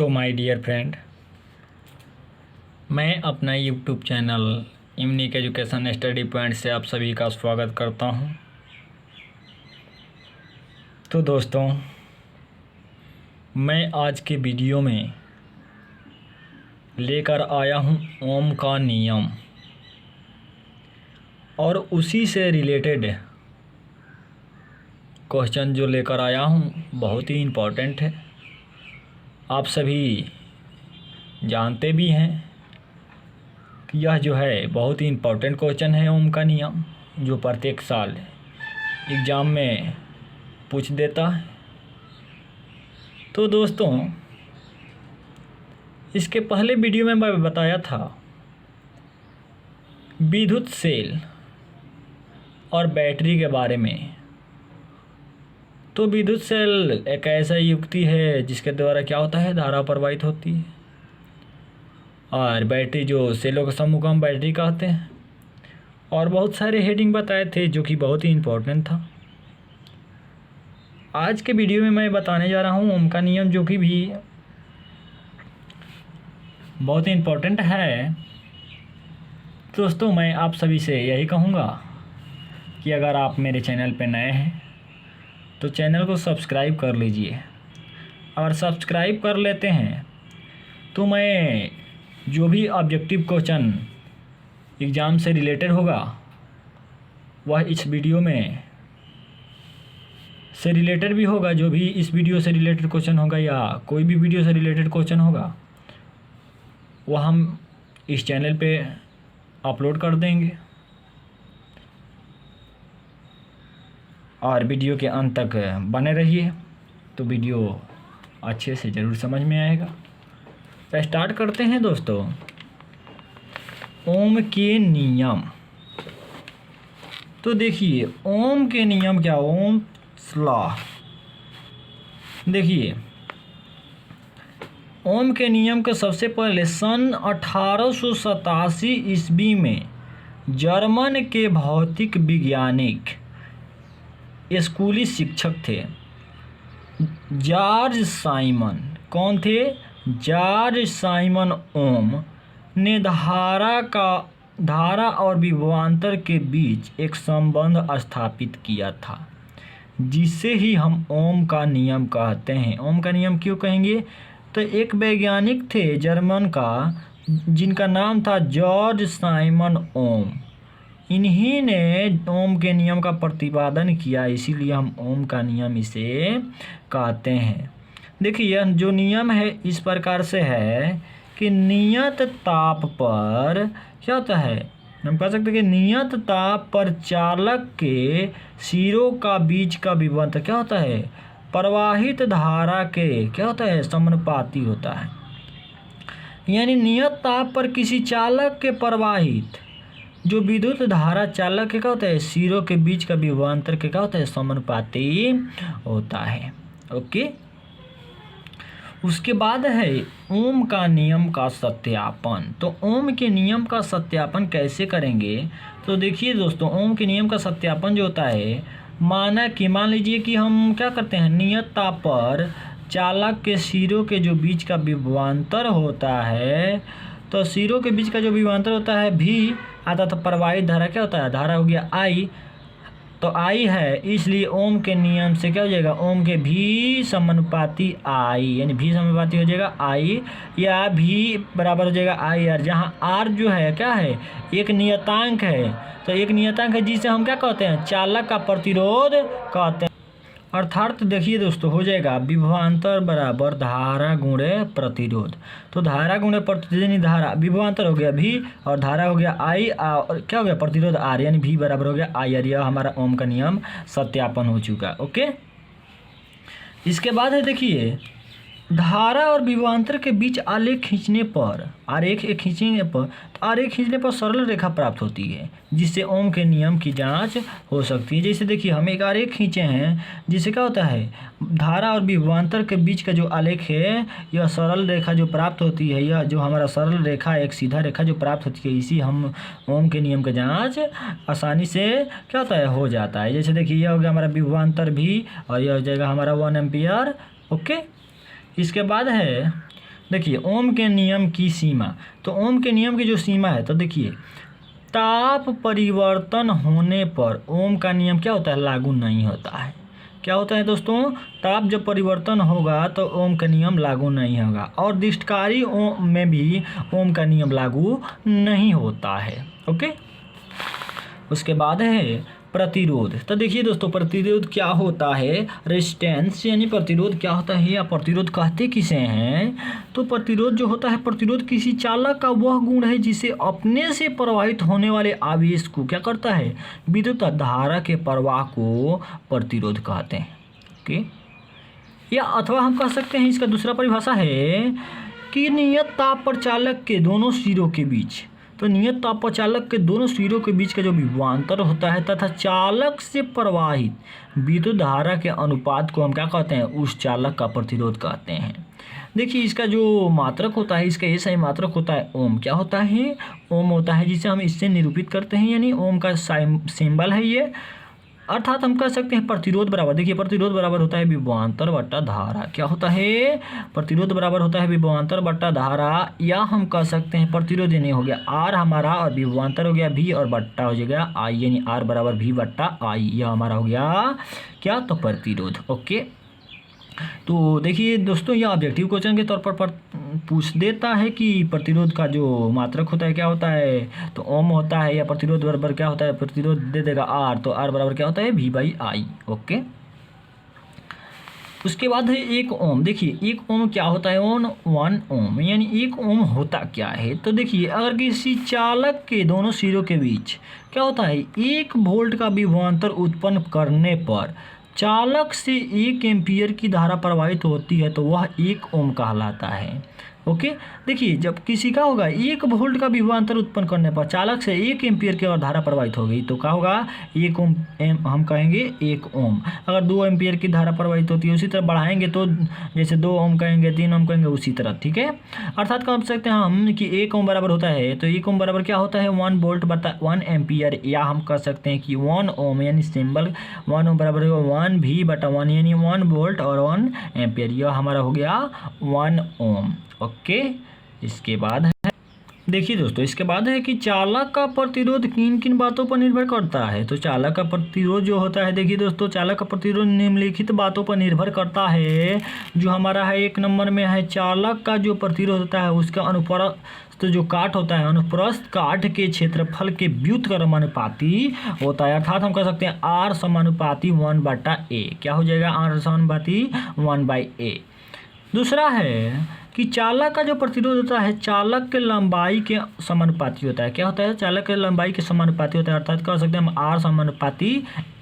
तो my dear friend, मैं अपना YouTube channel unique education study point से आप सभी का स्वागत करता हूं। तो दोस्तों, मैं आज के वीडियो में लेकर आया हूं ओम का नियम और उसी से रिलेटेड क्वेश्चन जो लेकर आया हूं बहुत ही इम्पोर्टेंट है। आप सभी जानते भी हैं कि यह जो है बहुत ही इम्पोर्टेंट क्वेश्चन है ओम का नियम, जो प्रत्येक साल एग्ज़ाम में पूछ देता है। तो दोस्तों, इसके पहले वीडियो में मैं बताया था विद्युत सेल और बैटरी के बारे में। तो विद्युत सेल एक ऐसा युक्ति है जिसके द्वारा क्या होता है, धारा प्रवाहित होती है, और बैटरी जो सेलों का समूह को हम बैटरी कहते हैं। और बहुत सारे हेडिंग बताए थे जो कि बहुत ही इम्पोर्टेंट था। आज के वीडियो में मैं बताने जा रहा हूँ ओम का नियम, जो कि भी बहुत ही इम्पोर्टेंट है। दोस्तों, मैं आप सभी से यही कहूँगा कि अगर आप मेरे चैनल पर नए हैं तो चैनल को सब्सक्राइब कर लीजिए। अगर सब्सक्राइब कर लेते हैं तो मैं जो भी ऑब्जेक्टिव क्वेश्चन एग्ज़ाम से रिलेटेड होगा वह इस वीडियो में से रिलेटेड भी होगा। जो भी इस वीडियो से रिलेटेड क्वेश्चन होगा या कोई भी वीडियो से रिलेटेड क्वेश्चन होगा वह हम इस चैनल पे अपलोड कर देंगे। और वीडियो के अंत तक बने रहिए तो वीडियो अच्छे से ज़रूर समझ में आएगा। तो स्टार्ट करते हैं दोस्तों। ओम के नियम। तो देखिए ओम के नियम क्या, ओम्स लॉ। देखिए ओम के नियम को सबसे पहले सन 1887 ईस्वी में जर्मन के भौतिक वैज्ञानिक स्कूली शिक्षक थे जॉर्ज साइमन। कौन थे? जॉर्ज साइमन ओम ने धारा और विभवांतर के बीच एक संबंध स्थापित किया था, जिसे ही हम ओम का नियम कहते हैं। ओम का नियम क्यों कहेंगे? तो एक वैज्ञानिक थे जर्मन का जिनका नाम था जॉर्ज साइमन ओम। इन्हीं ने ओम के नियम का प्रतिपादन किया, इसीलिए हम ओम का नियम इसे कहते हैं। देखिए यह जो नियम है इस प्रकार से है कि नियत ताप पर क्या होता है, हम कह सकते हैं कि नियत ताप पर चालक के सिरों का बीच का विभवांतर क्या होता है, प्रवाहित धारा के क्या होता है, समानुपाती होता है। यानी नियत ताप पर किसी चालक के प्रवाहित जो विद्युत धारा चालक के क्या होता है, सिरों के बीच का विभवांतर के क्या होता है, समानुपाती होता है। ओके, उसके बाद है ओम का नियम का सत्यापन। तो ओम के नियम का सत्यापन कैसे करेंगे? तो देखिए दोस्तों, ओम के नियम का सत्यापन जो होता है, मान लीजिए कि हम क्या करते हैं, नियत ताप पर चालक के सिरों के जो बीच का विभवांतर होता है, तो सिरों के बीच का जो विभवांतर होता है भी आता, तो प्रवाहित धारा क्या होता है, धारा हो गया आई। तो आई है, इसलिए ओम के नियम से क्या हो जाएगा, ओम के भी समानुपाती आई, यानी भी समानुपाती हो जाएगा आई, या भी बराबर हो जाएगा आई आर, जहाँ आर जो है क्या है, एक नियतांक है। तो एक नियतांक है जिसे हम क्या कहते हैं, चालक का प्रतिरोध कहते हैं। अर्थात देखिए दोस्तों, हो जाएगा विभवांतर बराबर धारा गुणे प्रतिरोध। तो धारा गुणे प्रतिरोध यानी धारा, विभवांतर हो गया भी और धारा हो गया आई, और क्या हो गया, प्रतिरोध आर, यानी भी बराबर हो गया आई आर। यह हमारा ओम का नियम सत्यापन हो चुका। ओके, इसके बाद है देखिए धारा और विभवांतर के बीच आरेख खींचने पर सरल रेखा प्राप्त होती है, जिससे ओम के नियम की जांच हो सकती है। जैसे देखिए हम एक आरेख खींचे हैं, जिससे क्या होता है, धारा और विभवांतर के बीच का जो आलेख है, यह सरल रेखा जो प्राप्त होती है, यह जो हमारा सरल रेखा, एक सीधा रेखा जो प्राप्त होती है, इसी हम ओम के नियम की जांच आसानी से क्या होता है, हो जाता है। जैसे देखिए यह हो गया हमारा विभवांतर भी, और यह हो जाएगा हमारा 1 एम्पियर। ओके, इसके बाद है देखिए ओम के नियम की सीमा, तो ओम के नियम की जो सीमा है, तो देखिए ताप परिवर्तन होने पर ओम का नियम क्या होता है, लागू नहीं होता है। क्या होता है दोस्तों, ताप जब परिवर्तन होगा तो ओम का नियम लागू नहीं होगा, और दिष्टकारी ओम में भी ओम का नियम लागू नहीं होता है। ओके, उसके बाद है प्रतिरोध। तो देखिए दोस्तों प्रतिरोध क्या होता है, रेजिस्टेंस यानी प्रतिरोध क्या होता है, या प्रतिरोध कहते किसे हैं। तो प्रतिरोध जो होता है, प्रतिरोध किसी चालक का वह गुण है जिसे अपने से प्रवाहित होने वाले आवेश को क्या करता है, विद्युत धारा के प्रवाह को प्रतिरोध कहते हैं। ओके, या अथवा हम कह सकते हैं, इसका दूसरा परिभाषा है कि नियत ताप पर चालक के दोनों सिरों के बीच, तो नियत ताप पर चालक के दोनों सिरों के बीच का जो विभवांतर होता है तथा चालक से प्रवाहित विद्युत धारा के अनुपात को हम क्या कहते हैं, उस चालक का प्रतिरोध कहते हैं। देखिए इसका जो मात्रक होता है, इसका ये सही मात्रक होता है ओम। क्या होता है, ओम होता है, जिसे हम इससे निरूपित करते हैं, यानी ओम का सिंबल है ये। अर्थात हम कह सकते हैं प्रतिरोध बराबर, देखिए प्रतिरोध बराबर होता है विभवांतर बट्टा धारा। क्या होता है, प्रतिरोध बराबर होता है विभवांतर बट्टा धारा, या हम कह सकते हैं प्रतिरोध यानी हो गया आर हमारा, और विभवांतर हो गया भी, और बट्टा हो जाएगा आई, यानी आर बराबर भी बट्टा आई। यह हमारा हो गया क्या, तो प्रतिरोध। ओके, तो देखिए दोस्तों यह ऑब्जेक्टिव क्वेश्चन के तौर पर पूछ देता है कि प्रतिरोध का जो मात्रक होता है क्या होता है, तो ओम होता है, या प्रतिरोध बराबर क्या होता है, प्रतिरोध दे देगा आर, तो आर बराबर क्या होता है, भी बाई आई। ओके, उसके बाद है 1 ओम। देखिए 1 ओम क्या होता है, 1 ओम यानी 1 ओम होता क्या है। तो देखिए अगर किसी चालक के दोनों सिरों के बीच क्या होता है, 1 वोल्ट का विभवांतर उत्पन्न करने पर चालक से 1 एम्पीयर की धारा प्रवाहित होती है, तो वह 1 ओम कहलाता है। ओके, देखिए जब किसी का होगा 1 वोल्ट का विभवांतर उत्पन्न करने पर चालक से 1 एम्पीयर की और धारा प्रवाहित हो गई, तो क्या होगा, 1 ओम, हम कहेंगे 1 ओम। अगर 2 एम्पीयर की धारा प्रवाहित होती है, उसी तरह बढ़ाएंगे तो जैसे 2 ओम कहेंगे, 3 ओम कहेंगे, उसी तरह। ठीक है, अर्थात कह सकते हैं हम कि 1 ओम बराबर होता है, तो 1 ओम बराबर क्या होता है, 1 वोल्ट बटा 1 एम्पीयर, या हम कह सकते हैं कि 1 ओम यानी सिंबल 1 ओम बराबर होगा 1 भी बटा 1 यानी 1 वोल्ट और 1 एम्पीयर, यह हमारा हो गया 1 ओम। ओके, इसके बाद है, देखिए दोस्तों इसके बाद है कि चालक का प्रतिरोध किन किन बातों पर निर्भर करता है। तो चालक का प्रतिरोध जो होता है, देखिए दोस्तों चालक का प्रतिरोध निम्नलिखित बातों पर निर्भर करता है। जो हमारा है 1 नंबर में है, चालक का जो प्रतिरोध होता है उसका अनुप्रस्थ जो काट होता है, अनुप्रस्थ काट के क्षेत्रफल के व्युत्क्रमानुपाती होता है। अर्थात हम कह सकते हैं आर समानुपाती 1/a। क्या हो जाएगा, आर समानुपाती 1/a। दूसरा है कि चालक का जो प्रतिरोध होता है चालक के लंबाई के समानुपाती होता है। क्या होता है, चालक के लंबाई के समानुपाती होता है, अर्थात कह सकते हैं हम आर समानुपाती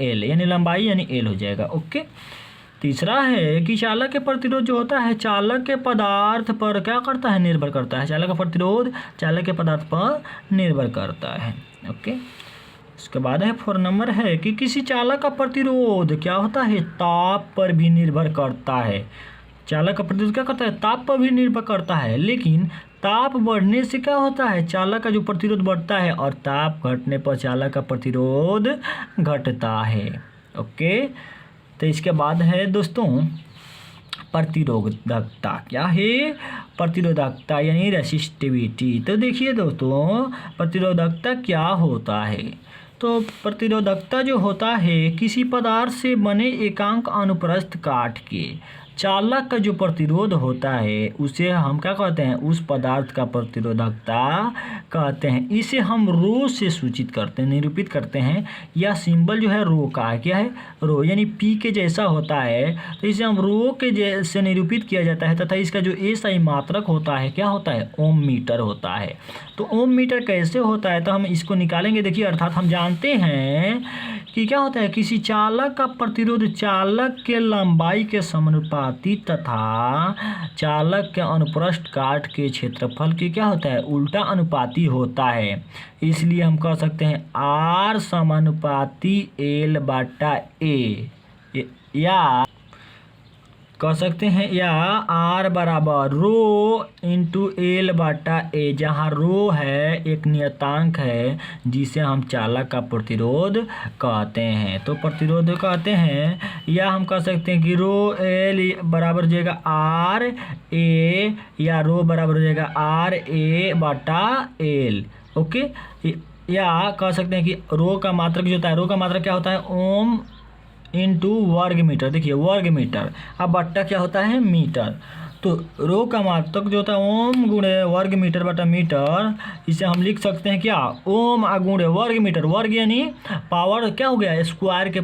एल, यानी लंबाई यानी एल हो जाएगा। ओके, तीसरा है कि चालक के प्रतिरोध जो होता है चालक के पदार्थ पर क्या करता है, निर्भर करता है। चालक का प्रतिरोध चालक के पदार्थ पर निर्भर करता है। ओके, उसके बाद है 4 नंबर है कि किसी चालक का प्रतिरोध क्या होता है, ताप पर भी निर्भर करता है। चालक का प्रतिरोध क्या करता है, ताप पर भी निर्भर करता है, लेकिन ताप बढ़ने से क्या होता है, चालक का जो प्रतिरोध बढ़ता है, और ताप घटने पर चालक का प्रतिरोध घटता है। ओके, तो इसके बाद है दोस्तों प्रतिरोधकता। क्या है, प्रतिरोधकता यानी रेसिस्टिविटी। तो देखिए दोस्तों प्रतिरोधकता क्या होता है, तो प्रतिरोधकता जो होता है किसी पदार्थ से बने एकांक अनुप्रस्थ काट के चालक का जो प्रतिरोध होता है उसे हम क्या कहते हैं, उस पदार्थ का प्रतिरोधकता कहते हैं। इसे हम रो से सूचित करते हैं, निरूपित करते हैं। यह सिंबल जो है रो का है, क्या है, रो यानी पी के जैसा होता है, तो इसे हम रो के जैसे निरूपित किया जाता है। तथा इसका जो एसआई मात्रक होता है क्या होता है, ओम मीटर होता है। तो ओम मीटर कैसे होता है, तो हम इसको निकालेंगे। देखिए अर्थात हम जानते हैं कि क्या होता है, किसी चालक का प्रतिरोध चालक के लंबाई के समानुपाती तथा चालक के अनुप्रस्थ काट के क्षेत्रफल के क्या होता है, उल्टा अनुपाती होता है। इसलिए हम कह सकते हैं आर समानुपाती एल/ए, या कह सकते हैं, या R बराबर रो इंटू एल बटा ए, जहाँ रो है एक नियतांक है जिसे हम चालक का प्रतिरोध कहते हैं। तो प्रतिरोध कहते हैं, या हम कह सकते हैं कि रो एल बराबर हो जाएगा आर ए, या रो बराबर हो जाएगा आर ए बटा एल। ओके, या कह सकते हैं कि रो का मात्रक जो होता है, रो का मात्रक क्या होता है, ओम इंटू वर्ग मीटर। देखिए वर्ग मीटर, अब बट्टा क्या होता है, मीटर। तो रो का मात्रक जो होता है ओम गुणे वर्ग मीटर बटा मीटर, इसे हम लिख सकते हैं क्या, ओम गुणे वर्ग मीटर, वर्ग यानी पावर क्या हो गया, स्क्वायर के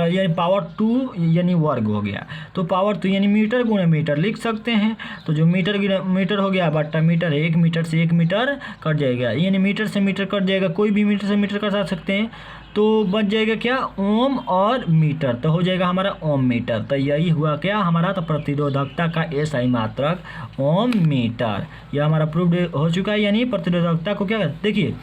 यानी पावर 2 यानी वर्ग हो गया। तो पावर 2 यानी मीटर गुणे मीटर लिख सकते हैं। तो जो मीटर हो गया बट्टा मीटर, 1 मीटर से 1 मीटर कट जाएगा, यानी मीटर से मीटर कट जाएगा, कोई भी मीटर से मीटर कटा सकते हैं। तो बच जाएगा क्या, ओम और मीटर, तो हो जाएगा हमारा ओम मीटर। तो यही हुआ क्या हमारा, तो प्रतिरोधकता का एसआई मात्रक ओम मीटर। यह हमारा प्रूव हो चुका है, यानी प्रतिरोधकता को क्या, देखिए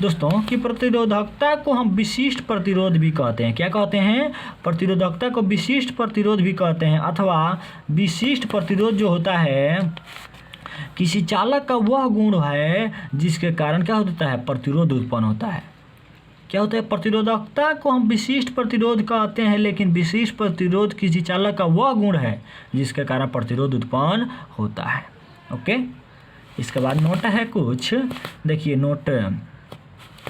दोस्तों कि प्रतिरोधकता को हम विशिष्ट प्रतिरोध भी कहते हैं। क्या कहते हैं, प्रतिरोधकता को विशिष्ट प्रतिरोध भी कहते हैं, अथवा विशिष्ट प्रतिरोध जो होता है किसी चालक का वह गुण है जिसके कारण क्या होता है, प्रतिरोध उत्पन्न होता है। क्या होता है, प्रतिरोधकता को हम विशिष्ट प्रतिरोध कहते हैं, लेकिन विशिष्ट प्रतिरोध किसी चालक का वह गुण है जिसके कारण प्रतिरोध उत्पन्न होता है। ओके, इसके बाद नोट है कुछ, देखिए नोट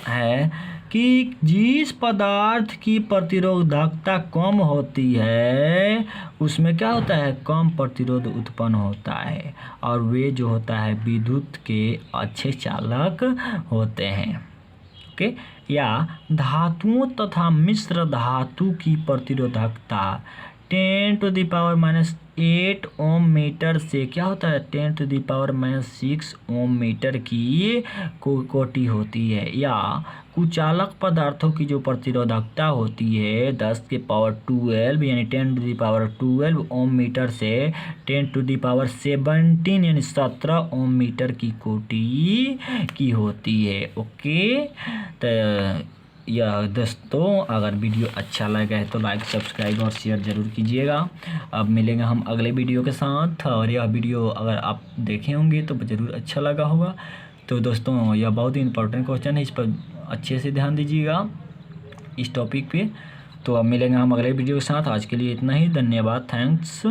है कि जिस पदार्थ की प्रतिरोधकता कम होती है उसमें क्या होता है, कम प्रतिरोध उत्पन्न होता है, और वे जो होता है विद्युत के अच्छे चालक होते हैं। ओके, या धातुओं तथा मिश्र धातु की प्रतिरोधकता 10⁻⁸ ओम मीटर से क्या होता है, 10⁻�6 ओम मीटर की कोटि होती है। या कुचालक पदार्थों की जो प्रतिरोधकता होती है 10⁻12 यानी 10⁻12 ओम मीटर से 10⁻17 यानी 17 ओम मीटर की कोटि की होती है। ओके, तो यह दोस्तों अगर वीडियो अच्छा लगा है तो लाइक सब्सक्राइब और शेयर ज़रूर कीजिएगा। अब मिलेंगे हम अगले वीडियो के साथ, और यह वीडियो अगर आप देखे होंगे तो ज़रूर अच्छा लगा होगा। तो दोस्तों यह बहुत ही इंपॉर्टेंट क्वेश्चन है, इस पर अच्छे से ध्यान दीजिएगा इस टॉपिक पे। तो अब मिलेंगे हम अगले वीडियो के साथ, आज के लिए इतना ही, धन्यवाद, थैंक्स।